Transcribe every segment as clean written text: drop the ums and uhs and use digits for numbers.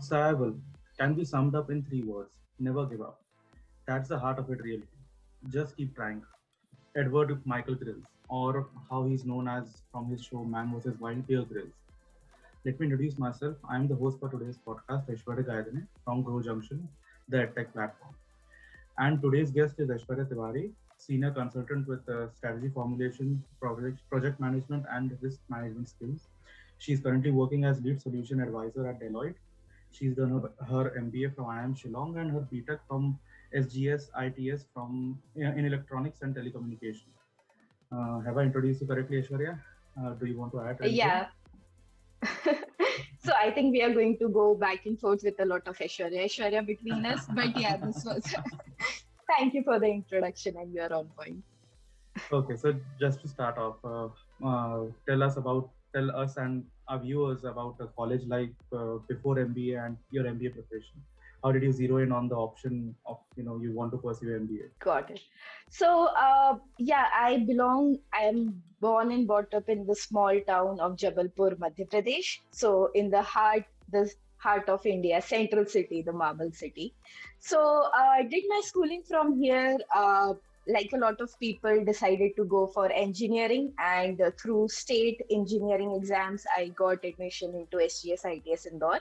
Survival can be summed up in three words: never give up. That's the heart of it, really. Just keep trying. Edward Michael Grills, or how he's known as from his show Man vs. Wild, Bear Grills. Let me introduce myself. I'm the host for today's podcast, Aishwarya Tiwari from Junction, the EdTech platform. And today's guest is Aishwarya Tiwari, senior consultant with strategy formulation, project management, and risk management skills. She's currently working as lead solution advisor at Deloitte. She's done her MBA from IIM Shillong and her BTech from SGS ITS from in electronics and telecommunication. Have I introduced you correctly, Aishwarya? Do you want to add anything? Yeah. So I think we are going to go back and forth with a lot of Aishwarya between us. But yeah, this was. Thank you for the introduction, and you are on point. Okay, so just to start off, tell us and our viewers about the college life before MBA and your MBA preparation. How did you zero in on the option of you want to pursue MBA? Got it. So, yeah, I am born and brought up in the small town of Jabalpur, Madhya Pradesh. So, in the heart of India, central city, the Marble City. So, I did my schooling from here. Like a lot of people decided to go for engineering, and through state engineering exams, I got admission into SGS ITS Indore.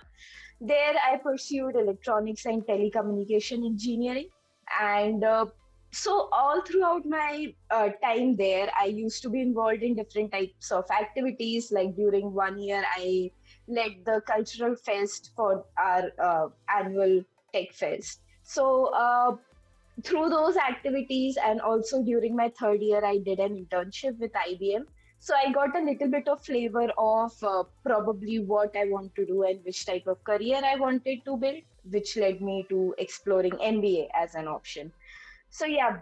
There, I pursued electronics and telecommunication engineering. And so, all throughout my time there, I used to be involved in different types of activities. Like during 1 year, I led the cultural fest for our annual tech fest. So, through those activities, and also during my third year, I did an internship with IBM. So I got a little bit of flavor of probably what I want to do and which type of career I wanted to build, which led me to exploring MBA as an option. So yeah,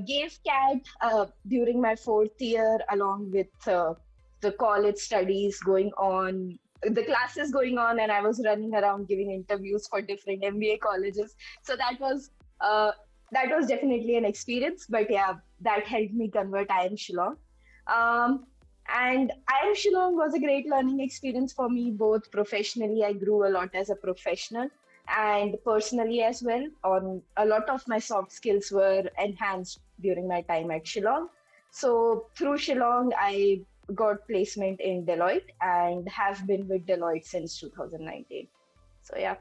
gave CAT during my fourth year, along with the college studies going on, the classes going on, and I was running around giving interviews for different MBA colleges. So uh, that was definitely an experience. But yeah, that helped me convert IIM Shillong. And IIM Shillong was a great learning experience for me, both professionally. I grew a lot as a professional, and personally as well. On a lot of my soft skills were enhanced during my time at Shillong. So through Shillong, I got placement in Deloitte and have been with Deloitte since 2019. So yeah.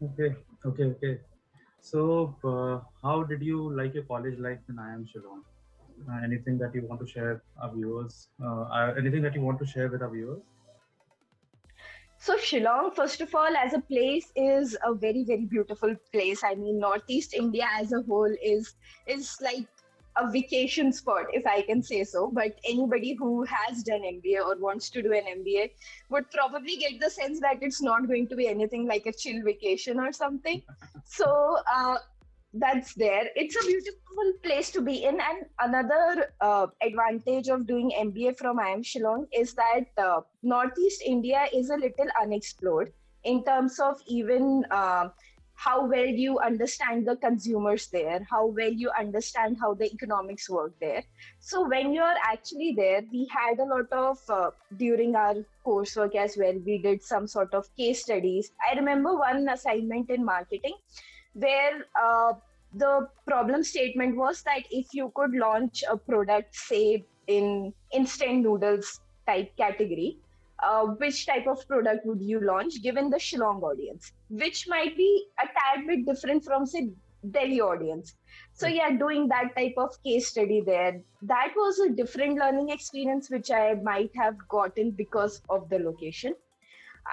Okay. So, how did you like your college life in IIM Shillong? Anything that you want to share our viewers? Anything that you want to share with our viewers? So Shillong, first of all, as a place, is a very, very beautiful place. I mean, Northeast India as a whole is like a vacation spot, if I can say so. But anybody who has done MBA or wants to do an MBA would probably get the sense that it's not going to be anything like a chill vacation or something. So that's there. It's a beautiful place to be in. And another advantage of doing MBA from IIM Shillong is that Northeast India is a little unexplored in terms of even how well you understand the consumers there, how well you understand how the economics work there. So when you're actually there, we had a lot of, during our coursework as well, we did some sort of case studies. I remember one assignment in marketing where the problem statement was that if you could launch a product, say in instant noodles type category, which type of product would you launch given the Shillong audience, which might be a tad bit different from, say, Delhi audience. So yeah, doing that type of case study there, that was a different learning experience, which I might have gotten because of the location.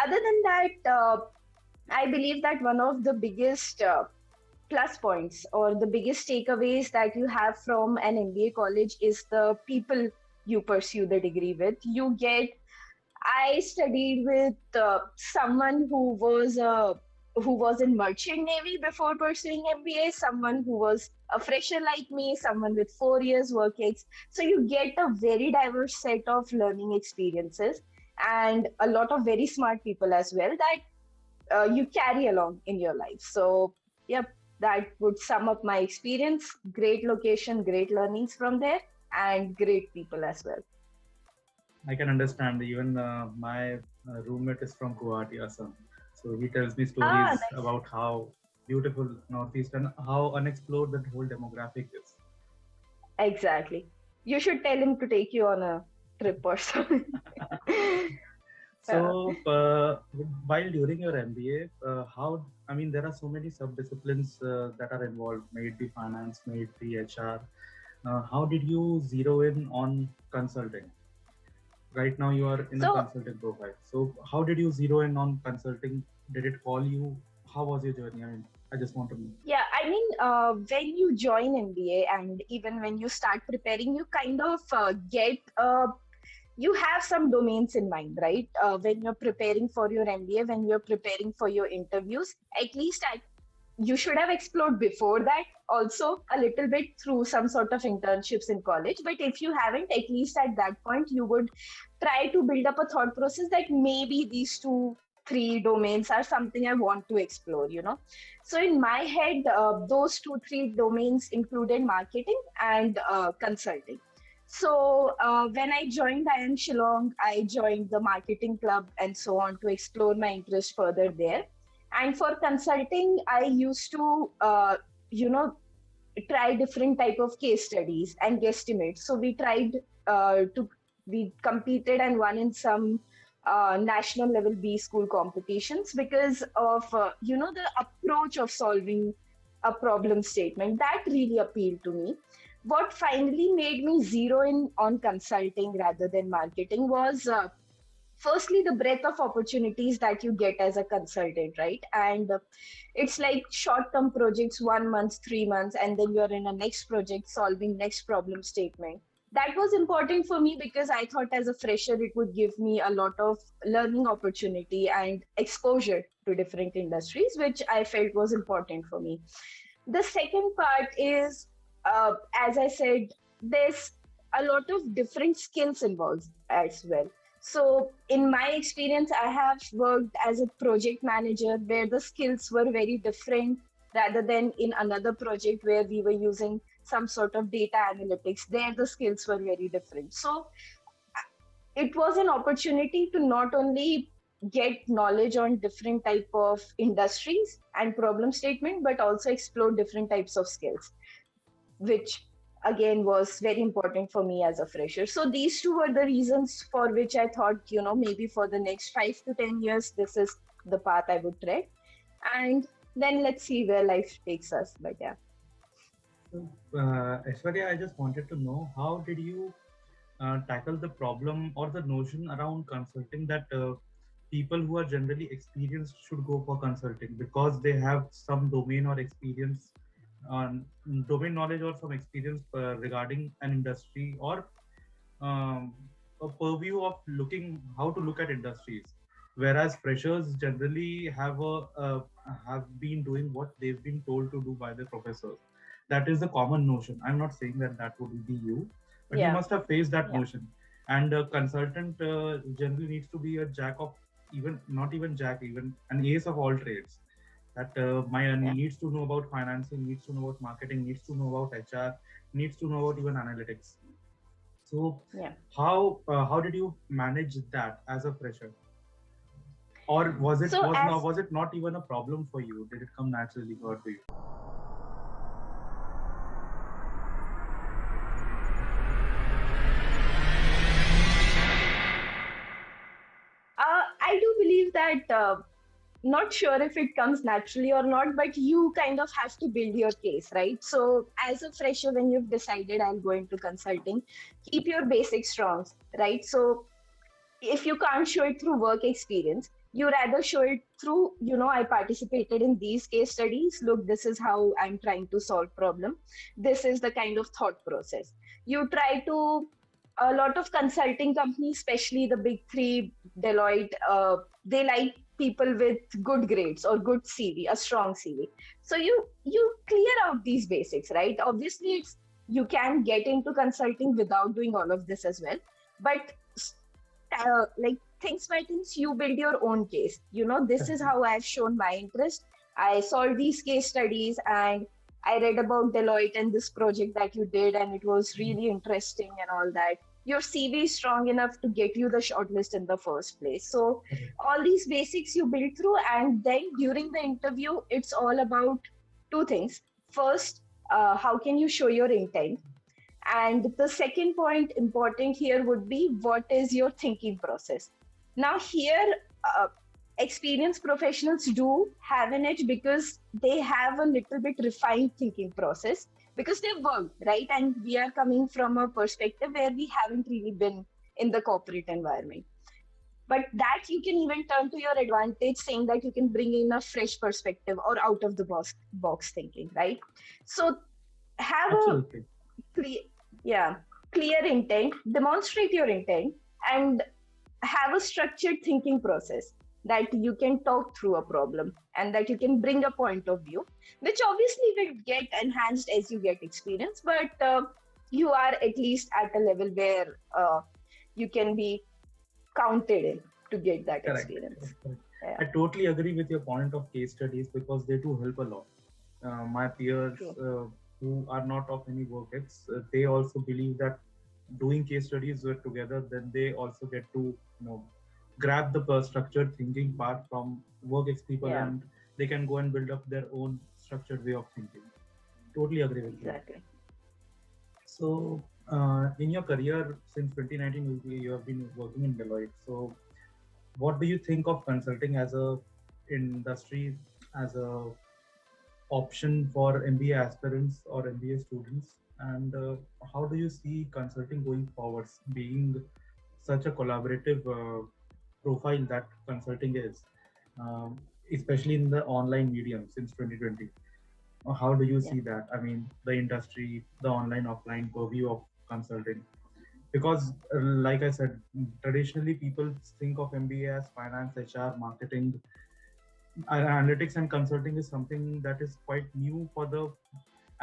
Other than that, I believe that one of the biggest plus points or the biggest takeaways that you have from an MBA college is the people you pursue the degree with. I studied with someone who was in merchant navy before pursuing MBA, someone who was a fresher like me, someone with 4 years work ex. So you get a very diverse set of learning experiences and a lot of very smart people as well that you carry along in your life. So, yep, that would sum up my experience. Great location, great learnings from there, and great people as well. I can understand. Even my roommate is from Guwahati, Assam. So he tells me Ah, stories nice. about how beautiful Northeast and how unexplored that whole demographic is. Exactly. You should tell him to take you on a trip or something. Yeah. So, while during your MBA, how, I mean, there are so many sub-disciplines that are involved, may it be finance, may it be HR. How did you zero in on consulting? Right now, you are in a So consulting profile. So, how did you zero in on consulting? Did it call you? How was your journey? I mean, I just want to know. yeah, I mean, when you join MBA and even when you start preparing, you kind of get you have some domains in mind, right? When you're preparing for your MBA, when you're preparing for your interviews, at least you should have explored before that also a little bit through some sort of internships in college. But if you haven't, at least at that point, you would try to build up a thought process that maybe these two, three domains are something I want to explore. So in my head, those two, three domains included marketing and consulting. So when I joined IIM Shillong, I joined the marketing club and so on to explore my interest further there. And for consulting, I used to, try different type of case studies and guesstimates. So we competed and won in some national level B school competitions because of, the approach of solving a problem statement. That really appealed to me. What finally made me zero in on consulting rather than marketing was firstly the breadth of opportunities that you get as a consultant, right? And it's like short term projects, 1 month, 3 months, and then you're in a next project solving next problem statement. That was important for me because I thought as a fresher it would give me a lot of learning opportunity and exposure to different industries, which I felt was important for me. The second part is, as I said, there's a lot of different skills involved as well. So, in my experience, I have worked as a project manager where the skills were very different rather than in another project where we were using some sort of data analytics. There, the skills were very different. So, it was an opportunity to not only get knowledge on different type of industries and problem statement, but also explore different types of skills, which again was very important for me as a fresher. So these two were the reasons for which I thought, maybe for the next 5 to 10 years, this is the path I would tread. And then let's see where life takes us. But yeah. So, Aishwarya, I just wanted to know how did you tackle the problem or the notion around consulting that people who are generally experienced should go for consulting because they have some domain or experience on domain knowledge or some experience regarding an industry or um, a purview of looking how to look at industries, whereas freshers generally have been doing what they've been told to do by the professors. That is the common notion. I'm not saying that that would be you, but you Yeah. must have faced that Yeah. notion. And a consultant generally needs to be a jack of even not even jack, even an ace of all trades. That my Yeah. needs to know about financing, needs to know about marketing, needs to know about HR, needs to know about even analytics. So Yeah. how did you manage that as a fresher, or was it So was as not was it not even a problem for you? Did it come naturally for you? I do believe that not sure if it comes naturally or not, but you kind of have to build your case, right? So, as a fresher, when you've decided I'll go into consulting, keep your basics strong, right? So, if you can't show it through work experience, you rather show it through, I participated in these case studies. Look, this is how I'm trying to solve problem. This is the kind of thought process. You try to, a lot of consulting companies, especially the big three, Deloitte, they like people with good grades or good CV, a strong CV. So you clear out these basics, right? Obviously, you can get into consulting without doing all of this as well, but like things by things, you build your own case. This is how I've shown my interest. I solved these case studies and I read about Deloitte and this project that you did, and it was really interesting and all that. your CV is strong enough to get you the shortlist in the first place. So Correct. all these basics you build through, and then during the interview, it's all about two things. First, how can you show your intent? And the second point important here would be what is your thinking process? Now, here, experienced professionals do have an edge because they have a little bit refined thinking process because they've worked, right? And we are coming from a perspective where we haven't really been in the corporate environment. But that you can even turn to your advantage, saying that you can bring in a fresh perspective or out of the box thinking, right? So have a Absolutely. clear, yeah, clear intent, demonstrate your intent, and have a structured thinking process that you can talk through a problem and that you can bring a point of view, which obviously will get enhanced as you get experience, but you are at least at a level where you can be counted in to get that Correct. experience. Correct. Yeah, I totally agree with your point of case studies because they do help a lot. My peers true. who are not of any work ets, they also believe that doing case studies together, then they also get to grab the structured thinking part from work ex people, Yeah, and they can go and build up their own structured way of thinking. Totally agree with you. exactly. So, in your career since 2019, you have been working in Deloitte. So, what do you think of consulting as a industry, as a option for MBA aspirants or MBA students? And how do you see consulting going forwards, being such a collaborative profile that consulting is, um, especially in the online medium since 2020? How do you Yeah. see that? I mean, the industry, the online offline purview of consulting. Because, like I said, traditionally people think of MBA as finance, HR, marketing. Analytics and consulting is something that is quite new for the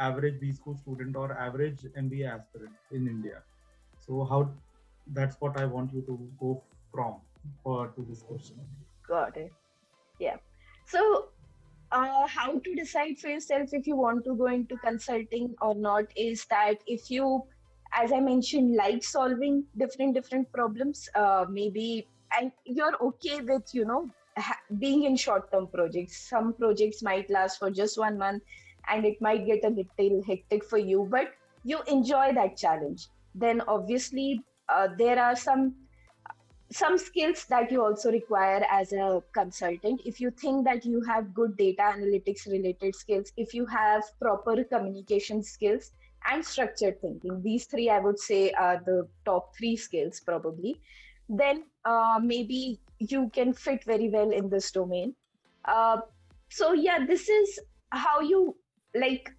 average B school student or average MBA aspirant in India. So how, that's what I want you to go from for to this question. Got it. Yeah. So, how to decide for yourself if you want to go into consulting or not is that if you, as I mentioned, like solving different problems, maybe, and you're okay with, being in short-term projects. Some projects might last for just 1 month, and it might get a little hectic for you, but you enjoy that challenge. Then obviously, there are some skills that you also require as a consultant. If you think that you have good data analytics related skills, if you have proper communication skills and structured thinking, these three I would say are the top three skills probably, then maybe you can fit very well in this domain. uh, so yeah, this is how you, like,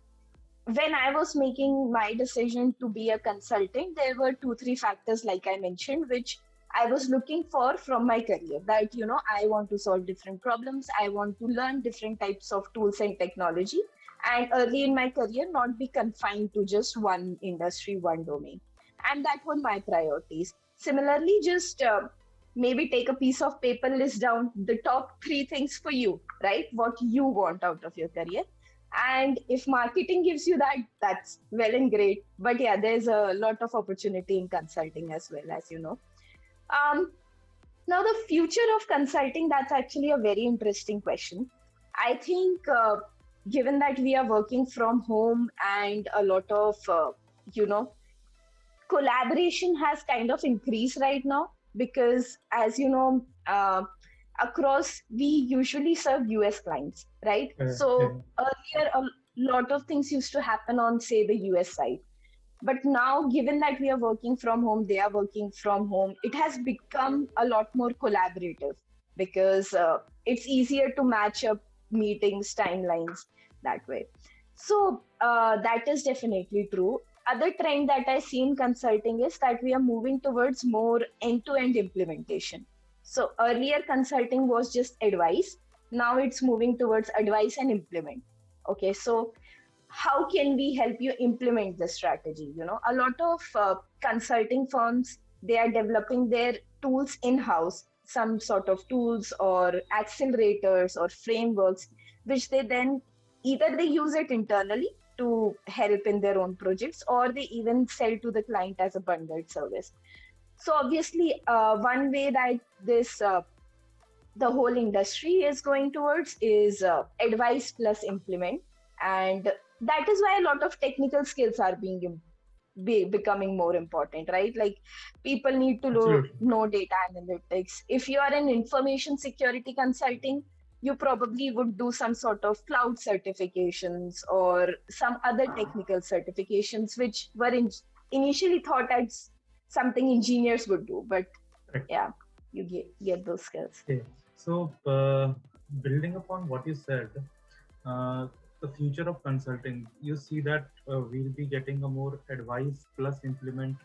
when I was making my decision to be a consultant, there were 2-3 factors, like I mentioned, which I was looking for from my career. That, I want to solve different problems. I want to learn different types of tools and technology. And early in my career, not be confined to just one industry, one domain. And that were my priorities. Similarly, just maybe take a piece of paper, list down the top 3 things for you, right? What you want out of your career. And if marketing gives you that, that's well and great. But yeah, there's a lot of opportunity in consulting as well, as you know. Um, Now, the future of consulting, that's actually a very interesting question. I think, given that we are working from home and a lot of, you know, collaboration has kind of increased right now because, as you know, across we usually serve US clients, right? Yeah. So earlier, a lot of things used to happen on, say, the US side. But now, given that we are working from home, they are working from home, it has become a lot more collaborative because it's easier to match up meetings, timelines that way. So that is definitely true. Other trend that I see in consulting is that we are moving towards more end-to-end implementation. So earlier consulting was just advice. Now it's moving towards advice and implement. Okay, so how can we help you implement the strategy? A lot of consulting firms, they are developing their tools in-house, some sort of tools or accelerators or frameworks, which they then either they use it internally to help in their own projects, or they even sell to the client as a bundled service. So obviously, one way that this the whole industry is going towards is advise plus implement, and that is why a lot of technical skills are becoming more important, right? Like people need to Absolutely. know data analytics. If you are in information security consulting, you probably would do some sort of cloud certifications or some other technical certifications, which were initially thought as something engineers would do. But Correct. yeah, you get those skills. Okay. So, building upon what you said, uh, the future of consulting, you see that we'll be getting a more advice plus implement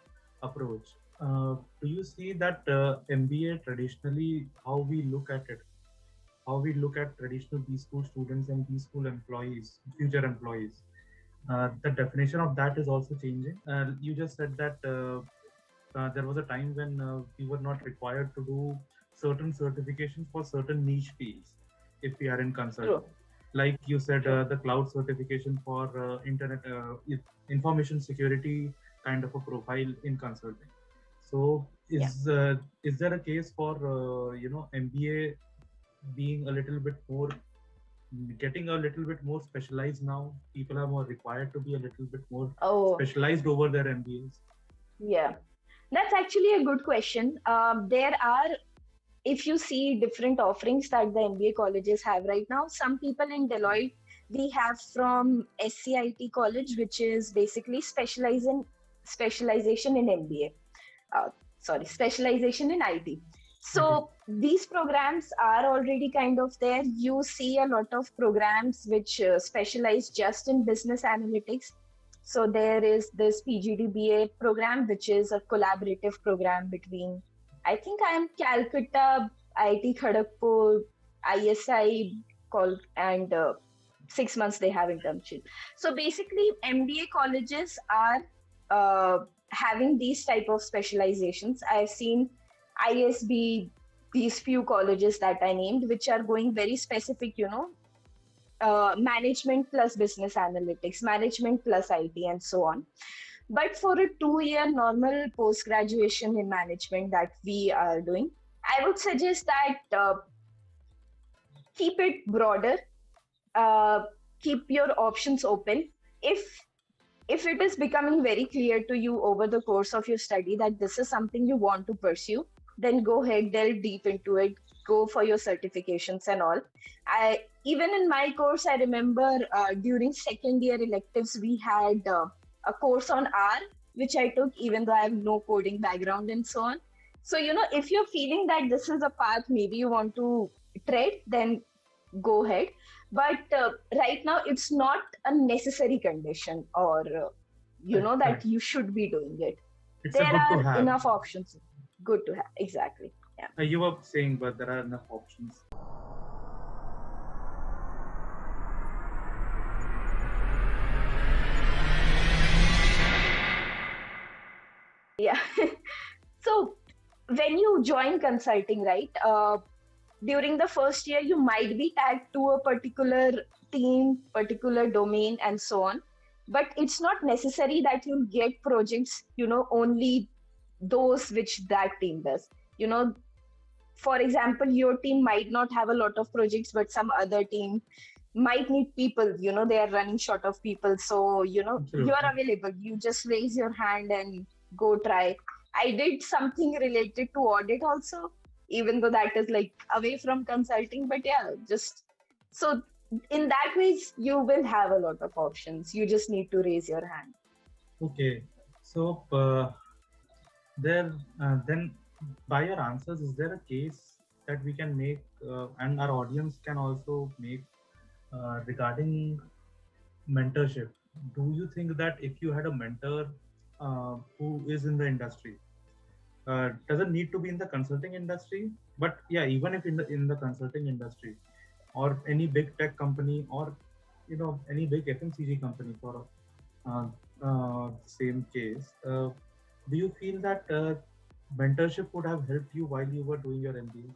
approach. Do you see that MBA traditionally, how we look at it, how we look at traditional B school students and B school employees, future employees? The definition of that is also changing. You just said that there was a time when we were not required to do certain certifications for certain niche fields if we are in consulting. True. Like you said, the cloud certification for internet information security kind of a profile in consulting. So is there a case for MBA being a little bit more, getting a little bit more specialized now? People are more required to be a little bit more specialized over their MBAs. Yeah, that's actually a good question. There are, if you see different offerings that the MBA colleges have right now, some people in Deloitte, we have from SCIT college, which is basically specialization in MBA. Specialization in IT. So these programs are already kind of there. You see a lot of programs which specialize just in business analytics. So there is this PGDBA program, which is a collaborative program between, I think I'm Calcutta, IIT Kharagpur, ISI, and 6 months they have internship. So basically, MBA colleges are having these type of specializations. I've seen ISB, these few colleges that I named, which are going very specific, management plus business analytics, management plus IT, and so on. But for a 2-year normal post-graduation in management that we are doing, I would suggest that keep it broader, keep your options open. If it is becoming very clear to you over the course of your study that this is something you want to pursue, then go ahead, delve deep into it, go for your certifications and all. Even in my course, I remember during second year electives, we had a course on R, which I took, even though I have no coding background and so on. So, if you're feeling that this is a path maybe you want to tread, then go ahead. But right now, it's not a necessary condition or, that you should be doing it. It's there good to are have. Enough options. Good to have. Exactly. Yeah. You were saying, but there are enough options. Yeah. So when you join consulting, right, during the first year, you might be tagged to a particular team, particular domain, and so on. But it's not necessary that you'll get projects, only those which that team does. For example, your team might not have a lot of projects, but some other team might need people, they are running short of people. So, you are available. You just raise your hand and go try. I did something related to audit also, even though that is like away from consulting. But yeah, so in that ways, you will have a lot of options. You just need to raise your hand. Okay. So then by your answers, is there a case that we can make and our audience can also make regarding mentorship? Do you think that if you had a mentor who is in the industry, doesn't need to be in the consulting industry, but yeah, even if in the consulting industry or any big tech company or any big FMCG company for same case, do you feel that mentorship would have helped you while you were doing your MBA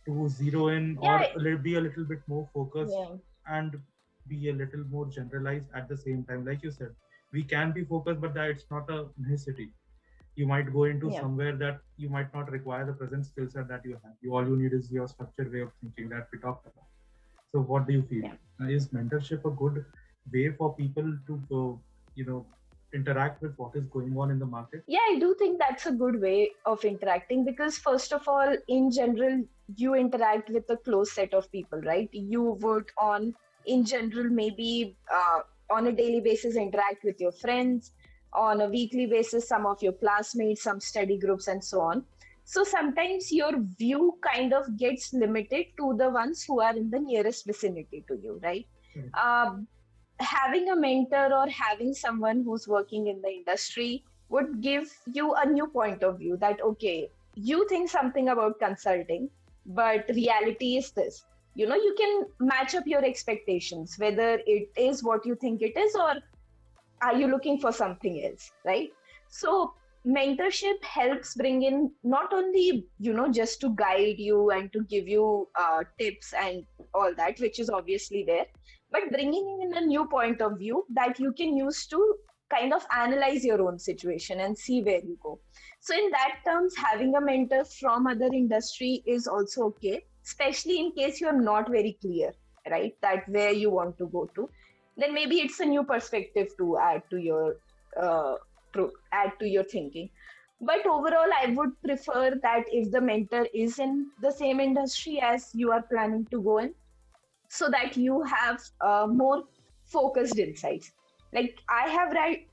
to zero in or be a little bit more focused and be a little more generalized at the same time. Like you said, we can be focused, but that it's not a necessity. You might go into Yeah. somewhere that you might not require the present skill set that you have. You all you need is your structured way of thinking that we talked about. So what do you feel? Yeah. Is mentorship a good way for people to you know interact with what is going on in the market? Yeah, I do think that's a good way of interacting because, first of all, in general, you interact with a close set of people, right? You would, in general, maybe on a daily basis, interact with your friends, on a weekly basis, some of your classmates, some study groups, and so on. So sometimes your view kind of gets limited to the ones who are in the nearest vicinity to you, right? Correct. Um, Having a mentor or having someone who's working in the industry would give you a new point of view that, okay, you think something about consulting, but reality is this. You can match up your expectations, whether it is what you think it is, or are you looking for something else, right? So mentorship helps bring in not only, just to guide you and to give you tips and all that, which is obviously there, but bringing in a new point of view that you can use to kind of analyze your own situation and see where you go. So in that terms, having a mentor from other industry is also okay, especially in case you're not very clear, right, that where you want to go to. Then maybe it's a new perspective to uh, add to your thinking. But overall, I would prefer that if the mentor is in the same industry as you are planning to go in, so that you have more focused insights. Like I have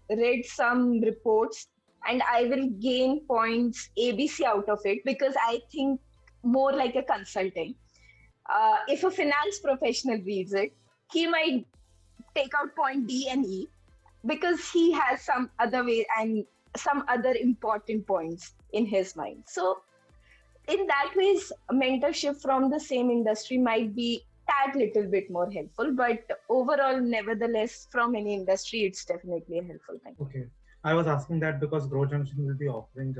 read some reports, and I will gain points ABC out of it because I think more like a consultant. If a finance professional reads it, he might take out point D and E because he has some other way and some other important points in his mind. So in that ways, mentorship from the same industry might be tad little bit more helpful, but overall, nevertheless, from any industry, it's definitely a helpful thing. Okay. I was asking that because Grow Junction will be offering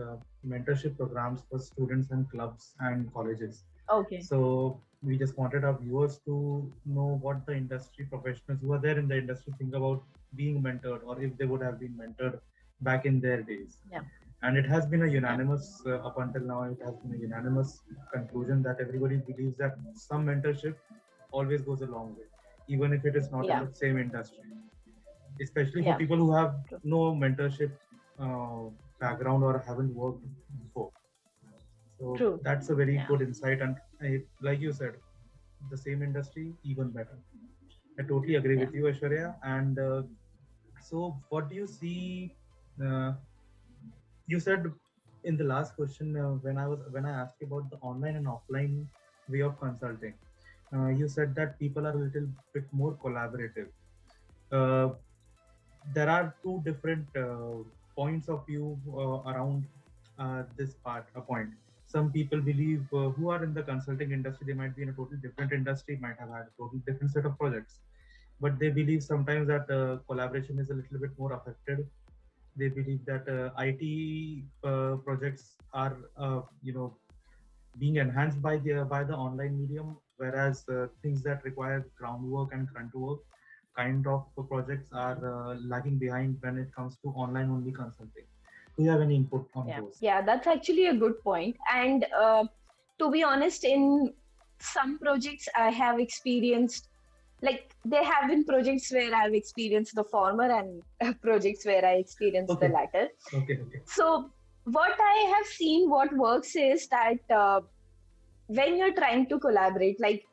mentorship programs for students and clubs and colleges. Okay. So we just wanted our viewers to know what the industry professionals who are there in the industry think about being mentored, or if they would have been mentored back in their days. Yeah. And it has been a Yeah. unanimous, up until now, it has been a unanimous conclusion that everybody believes that some mentorship always goes a long way, even if it is not in Yeah. the same industry, especially for Yeah. people who have True. no mentorship uh, background or haven't worked before. So True. that's a very Yeah. good insight. And like you said, the same industry, even better. I totally agree Yeah. with you, Aishwarya. And so, what do you see? Uh, you said in the last question when I asked you about the online and offline way of consulting, you said that people are a little bit more collaborative. Uh, there are two different points of view around this part. A point. Some people believe who are in the consulting industry, they might be in a totally different industry, might have had a totally different set of projects, but they believe sometimes that collaboration is a little bit more affected. They believe that IT projects are, being enhanced by the online medium, whereas things that require groundwork and grunt work kind of projects are lagging behind when it comes to online only consulting. Do you have any input on Yeah. those? Yeah. That's actually a good point. And to be honest, in some projects, I have experienced, like, there have been projects where I've experienced the former and projects where I experienced the Okay, latter. okay, okay. So, what I have seen, what works is that when you're trying to collaborate, like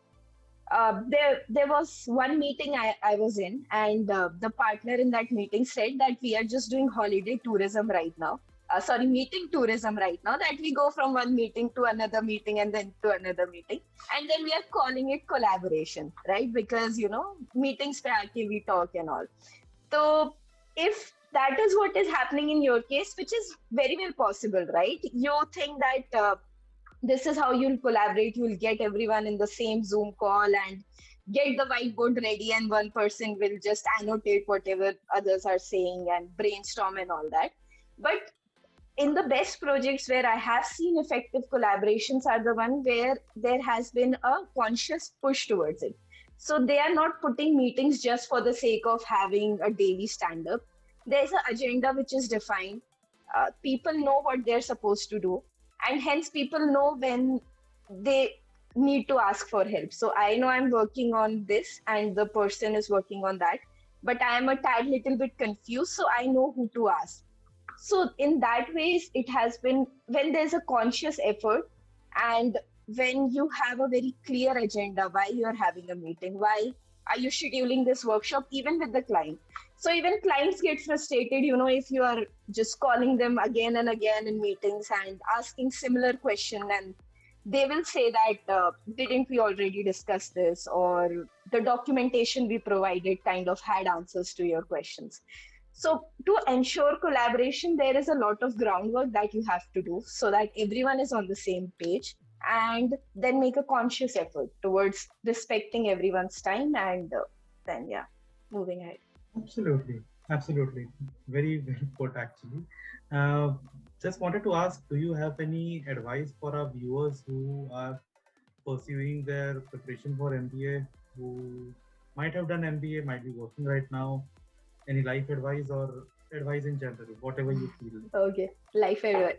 there was one meeting I was in, and the partner in that meeting said that we are just doing holiday tourism right now. Sorry, meeting tourism right now, that we go from one meeting to another meeting and then to another meeting. And then we are calling it collaboration, right? Because, meetings pe aake we talk and all. So if that is what is happening in your case, which is very well possible, right? You think that this is how you'll collaborate. You'll get everyone in the same Zoom call and get the whiteboard ready, and one person will just annotate whatever others are saying and brainstorm and all that. But in the best projects where I have seen effective collaborations are the one where there has been a conscious push towards it. So they are not putting meetings just for the sake of having a daily stand-up. There's an agenda which is defined. People know what they're supposed to do, and hence people know when they need to ask for help. So I know I'm working on this, and the person is working on that, but I am a tad little bit confused, so I know who to ask. So in that ways, it has been when there's a conscious effort, and when you have a very clear agenda why you are having a meeting, why are you scheduling this workshop, even with the client. So even clients get frustrated, if you are just calling them again and again in meetings and asking similar question, and they will say that, didn't we already discuss this, or the documentation we provided kind of had answers to your questions. So to ensure collaboration, there is a lot of groundwork that you have to do so that everyone is on the same page, and then make a conscious effort towards respecting everyone's time, and then, yeah, moving ahead. Absolutely, absolutely. Very well put, actually. Uh, just wanted to ask, do you have any advice for our viewers who are pursuing their preparation for MBA, who might have done MBA, might be working right now? Any life advice or advice in general, whatever you feel? Okay, life advice.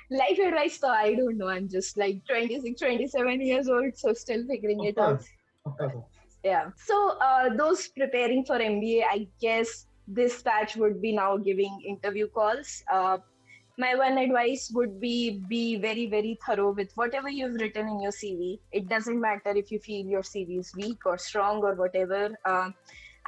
Life advice, so I don't know. I'm just like 26, 27 years old, so still figuring Of it out. course, of course. Yeah. So those preparing for MBA, I guess this batch would be now giving interview calls. My one advice would be very, very thorough with whatever you've written in your CV. It doesn't matter if you feel your CV is weak or strong or whatever.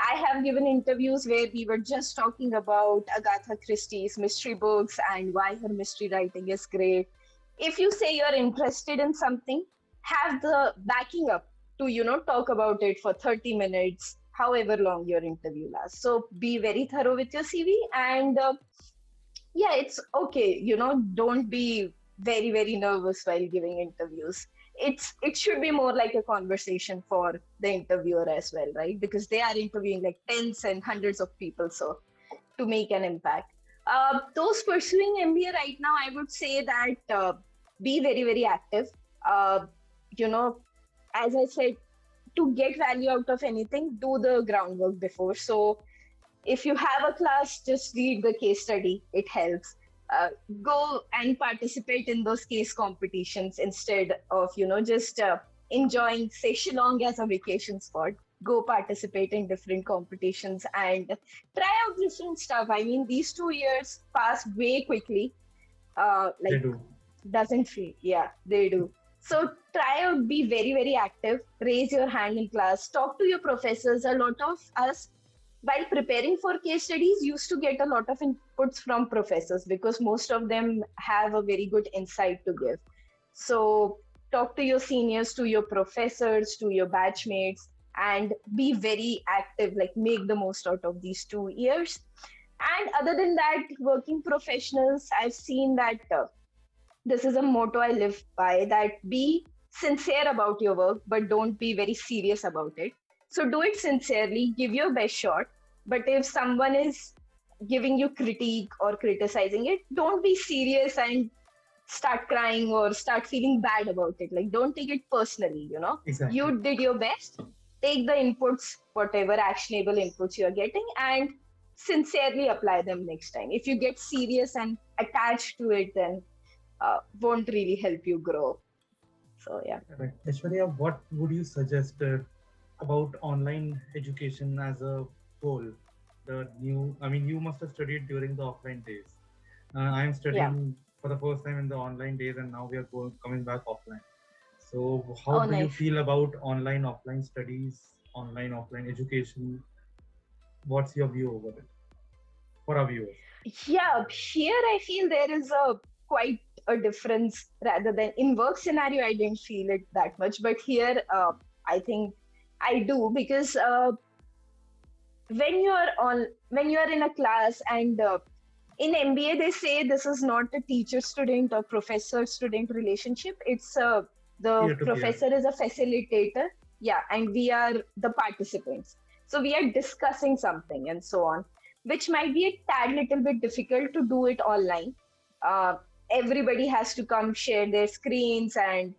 I have given interviews where we were just talking about Agatha Christie's mystery books and why her mystery writing is great. If you say you're interested in something, have the backing up to, talk about it for 30 minutes, however long your interview lasts. So be very thorough with your CV, and yeah, it's okay. Don't be very, very nervous while giving interviews. It should be more like a conversation for the interviewer as well, right? Because they are interviewing like tens and hundreds of people, so to make an impact. Those pursuing MBA right now, I would say that be very, very active. Uh, you know, as I said, to get value out of anything, do the groundwork before. So if you have a class, just read the case study. It helps. Uh, Go and participate in those case competitions instead of, just enjoying, say, Shillong as a vacation spot. Go participate in different competitions and try out different stuff. I mean, these 2 years pass way quickly. They Like, do. doesn't feel, yeah, they do. So try out, be very, very active, raise your hand in class, talk to your professors. A lot of us, while preparing for case studies, used to get a lot of inputs from professors because most of them have a very good insight to give. So talk to your seniors, to your professors, to your batchmates, and be very active, like make the most out of these 2 years. And other than that, working professionals, I've seen that this is a motto I live by, that be sincere about your work, but don't be very serious about it. So do it sincerely, give your best shot. But if someone is giving you critique or criticizing it, don't be serious and start crying or start feeling bad about it. Like, don't take it personally. Exactly. You did your best, take the inputs, whatever actionable inputs you're getting, and sincerely apply them next time. If you get serious and attached to it, then won't really help you grow. So yeah. Right. Aishwarya, what would you suggest about online education as a whole? I mean, you must have studied during the offline days. I'm Yeah. studying for the first time in the online days, and now we are coming back offline. So, how Oh, do you nice. feel about online offline studies, online offline education? What's your view over it for our viewers? Yeah, here I feel there is a quite a difference rather than in work scenario. I didn't feel it that much, but here I think I do, because when you're in a class, and in MBA they say this is not a teacher-student or professor-student relationship. It's the Peer to peer. professor is a facilitator, yeah, and we are the participants. So we are discussing something and so on, which might be a tad little bit difficult to do it online. Uh, Everybody has to come share their screens, and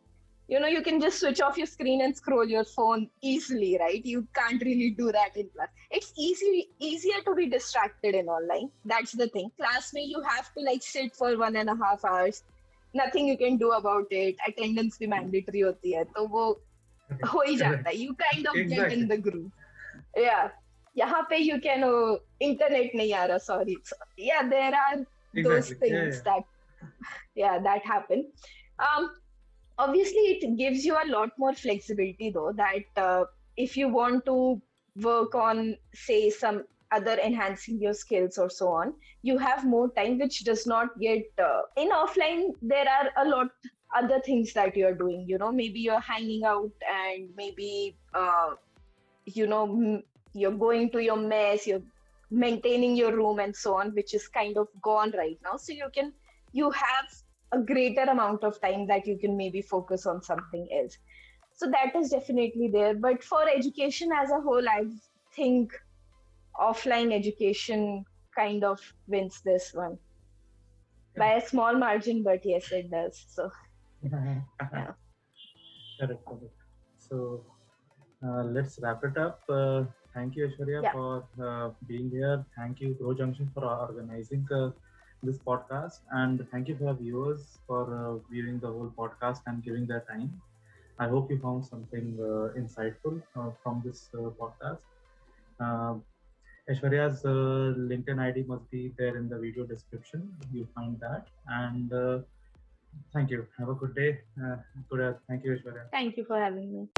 You can just switch off your screen and scroll your phone easily, right? You can't really do that in class. It's easier to be distracted in online. That's the thing. Class में you have to like sit for 1.5 hours. Nothing you can do about it. Attendance भी mandatory होती है, तो वो Correct. हो ही Correct. जाता है. You kind of get in Exactly. the groove. Yeah. यहाँ पे you can internet नहीं आ रहा, sorry. So, yeah, there are those Exactly. Yeah, things yeah. that happen. Um, Obviously it gives you a lot more flexibility though, that if you want to work on say some other enhancing your skills or so on, you have more time, which does not get in offline. There are a lot other things that you're doing, maybe you're hanging out, and maybe you know you're going to your mess, you're maintaining your room and so on, which is kind of gone right now. So you have a greater amount of time that you can maybe focus on something else. So that is definitely there. But for education as a whole, I think offline education kind of wins this one by a small margin, but yes, it does. So yeah. Correct. Correct. So let's wrap it up. Thank you, Aishwarya, Yeah. for being here. Thank you, Grow Junction, for organizing this podcast. And thank you for our viewers for viewing the whole podcast and giving their time. I hope you found something insightful from this podcast. Uh, Aishwarya's LinkedIn ID must be there in the video description. You'll find that. And thank you. Have a good day. Thank you, Aishwarya. Thank you for having me.